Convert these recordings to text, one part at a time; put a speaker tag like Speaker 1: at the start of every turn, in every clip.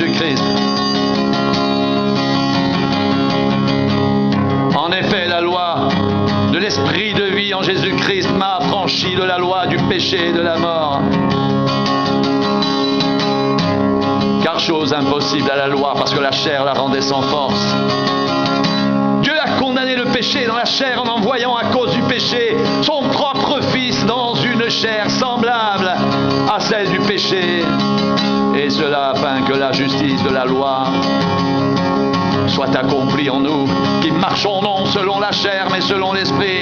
Speaker 1: Jésus-Christ. En effet, la loi de l'esprit de vie en Jésus-Christ m'a affranchi de la loi du péché et de la mort. Car chose impossible à la loi, parce que la chair la rendait sans force. Dieu a condamné le péché dans la chair en envoyant à cause du péché son propre Fils dans une chair semblable à celle du péché. Et cela afin que la justice de la loi soit accomplie en nous, qui marchons non selon la chair, mais selon l'esprit.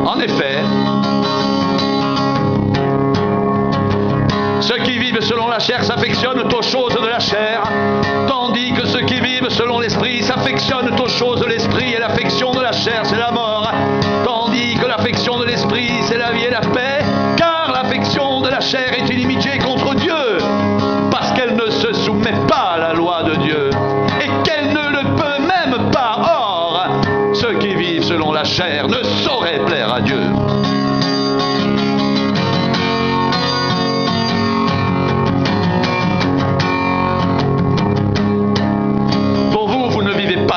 Speaker 1: En effet, ceux qui vivent selon la chair s'affectionnent aux choses de la chair, tandis que ceux qui vivent selon l'esprit s'affectionnent aux choses de l'esprit, et l'affection de la chair, c'est la mort, tandis que l'affection de l'esprit, c'est la vie et la paix, car l'affection de la chair est inimitié contre Dieu, parce qu'elle ne se soumet pas à la loi de Dieu, et qu'elle ne le peut même pas. Or, ceux qui vivent selon la chair ne sauraient plaire à Dieu.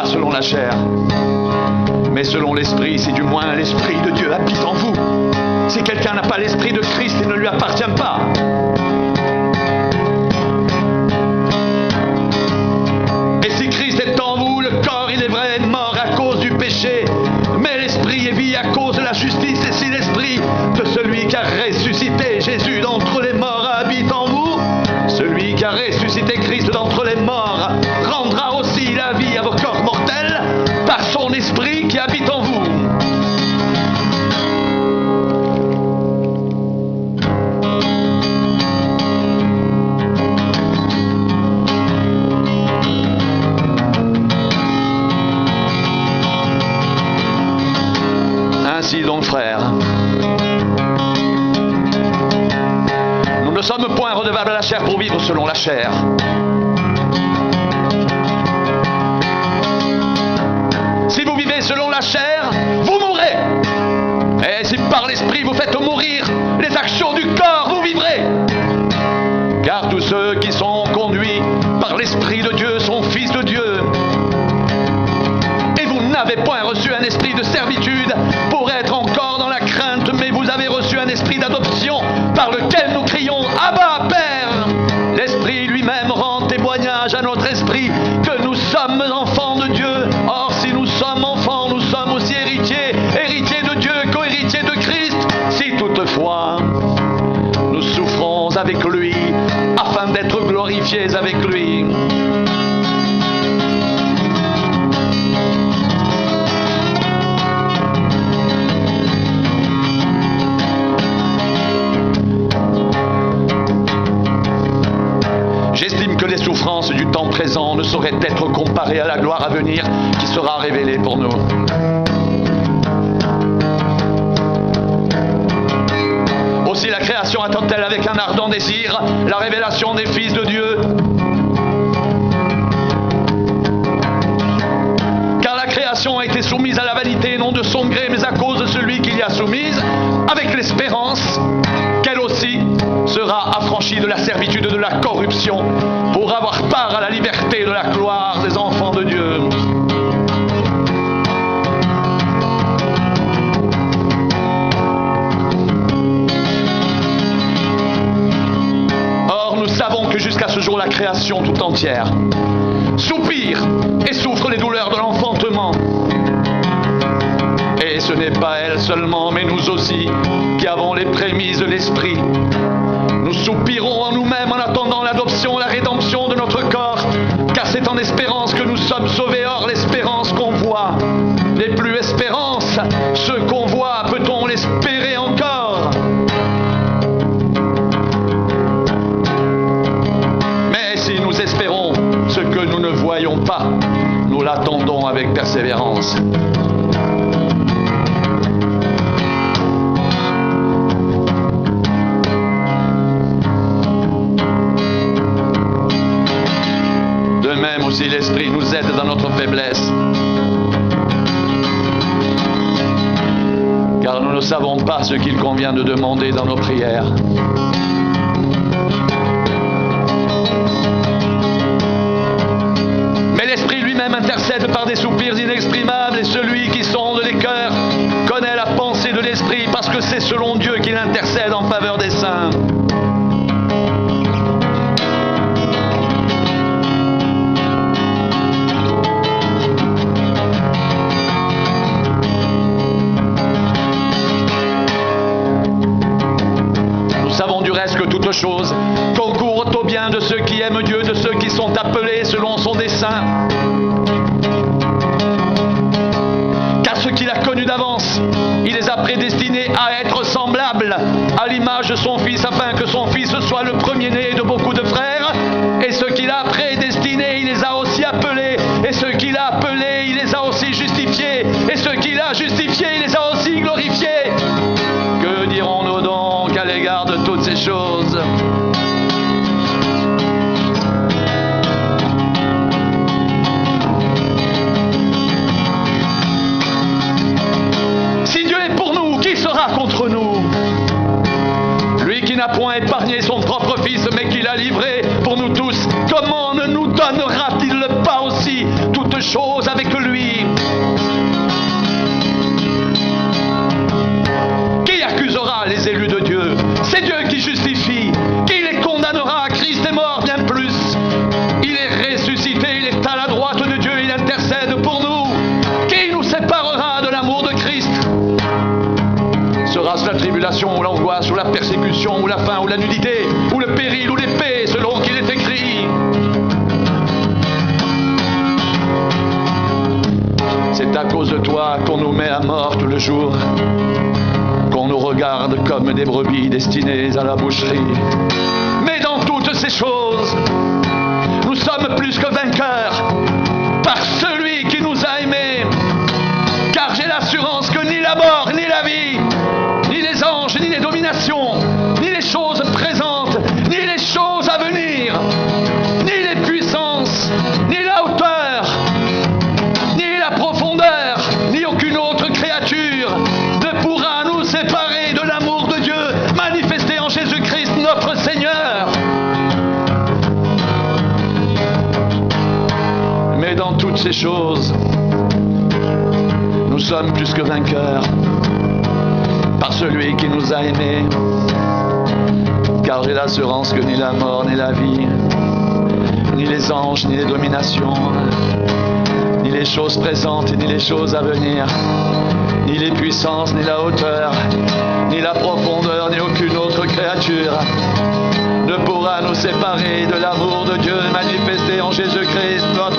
Speaker 1: Selon la chair, mais selon l'esprit, si du moins l'esprit de Dieu habite en vous. Si quelqu'un n'a pas l'esprit de Christ, il ne lui appartient pas. Et si Christ est en vous, le corps, il est vrai, est mort à cause du péché, mais l'esprit est vie à cause de la justice. Et si l'esprit de celui qui a ressuscité Jésus d'entre les morts habite en vous, celui qui a ressuscité Christ d'entre les morts rendra aussi la vie à vos corps mortels par son esprit qui habite en vous. Ainsi donc, frères, nous ne sommes point redevables à la chair pour vivre selon la chair. Si vous vivez selon la chair, vous mourrez. Et si par l'esprit vous faites mourir les actions du corps, vous vivrez. Car tous ceux qui sont conduits par l'esprit de Dieu sont fils de Dieu. Et vous n'avez point reçu un esprit de servitude pour être encore dans la crainte, mais vous avez reçu un esprit d'adoption par lequel nous crions « Abba, Père !» L'Esprit lui-même rend témoignage à notre esprit que nous sommes enfants de Dieu. Or, si nous sommes enfants, nous sommes aussi héritiers, héritiers de Dieu, co-héritiers de Christ, si toutefois nous souffrons avec lui, afin d'être glorifiés avec lui. J'estime que les souffrances du temps présent ne sauraient être comparées à la gloire à venir qui sera révélée pour nous. Aussi la création attend-elle avec un ardent désir la révélation des fils de Dieu. Car la création a été soumise à la vanité, non de son gré, mais à cause de celui qui l'y a soumise, avec l'espérance qu'elle aussi sera affranchie de la servitude de la corruption pour avoir part à la liberté de la gloire des enfants de Dieu. Or, nous savons que jusqu'à ce jour, la création tout entière soupire et souffre les douleurs de l'enfantement. Et ce n'est pas elle seulement, mais nous aussi, qui avons les prémices de l'esprit. Nous soupirons en nous-mêmes en attendant l'adoption, la rédemption de notre corps, car c'est en espérance que nous sommes sauvés. Or, l'espérance qu'on voit n'est plus espérance. Ce qu'on voit, peut-on l'espérer encore? Mais si nous espérons ce que nous ne voyons pas, nous l'attendons avec persévérance. Aussi l'Esprit nous aide dans notre faiblesse. Car nous ne savons pas ce qu'il convient de demander dans nos prières. Mais l'Esprit lui-même intercède par des soupirs inexprimables, et celui qui sonde les cœurs connaît la pensée de l'Esprit, parce que c'est selon Dieu qu'il intercède en faveur des saints. Que toute chose concourt au bien de ceux qui aiment Dieu, de ceux qui sont appelés selon son dessein. Car ceux qu'il a connus d'avance, il les a prédestinés à être semblables à l'image de son Fils, afin que son Fils soit le premier-né de beaucoup de frères. Et ceux qu'il a prédestinés, il les a aussi appelés. Et ceux qu'il a appelés, il les a aussi justifiés. Et ceux qu'il a justifiés, il les a aussi glorifiés. Que dirons-nous donc à l'égard de toutes ces choses? Si Dieu est pour nous, qui sera contre nous? Lui qui n'a point épargné son propre Fils, mais qui l'a livré pour nous tous, comment ne nous donnera-t-il pas aussi toutes choses avec lui? Qui accusera les élus de Dieu? C'est Dieu qui justifie. Qui les condamnera? Christ est mort, bien plus. Il est ressuscité, il est à la droite de Dieu, il intercède pour nous. Qui nous séparera de l'amour de Christ? Sera-ce la tribulation, ou l'angoisse, ou la persécution, ou la faim, ou la nudité, ou le péril, ou l'épée, selon qu'il est écrit? C'est à cause de toi qu'on nous met à mort tout le jour, qu'on nous regarde comme des brebis destinées à la boucherie. Mais dans toutes ces choses, nous sommes plus que vainqueurs par celui qui nous a aimés. Car j'ai l'assurance que ni la mort, ni la vie, ni les anges, ni les dominations, ni les choses présentes, ni les choses à venir, ni les puissances, ni la hauteur, ni la profondeur, ni aucune autre créature ne pourra nous séparer de l'amour de Dieu manifesté en Jésus-Christ notre Seigneur. Mais dans toutes ces choses, nous sommes plus que vainqueurs par celui qui nous a aimés. Car j'ai l'assurance que ni la mort, ni la vie, ni les anges, ni les dominations, ni les choses présentes, ni les choses à venir, ni les puissances, ni la hauteur, ni la profondeur, ni aucune autre créature ne pourra nous séparer de l'amour de Dieu manifesté en Jésus-Christ notre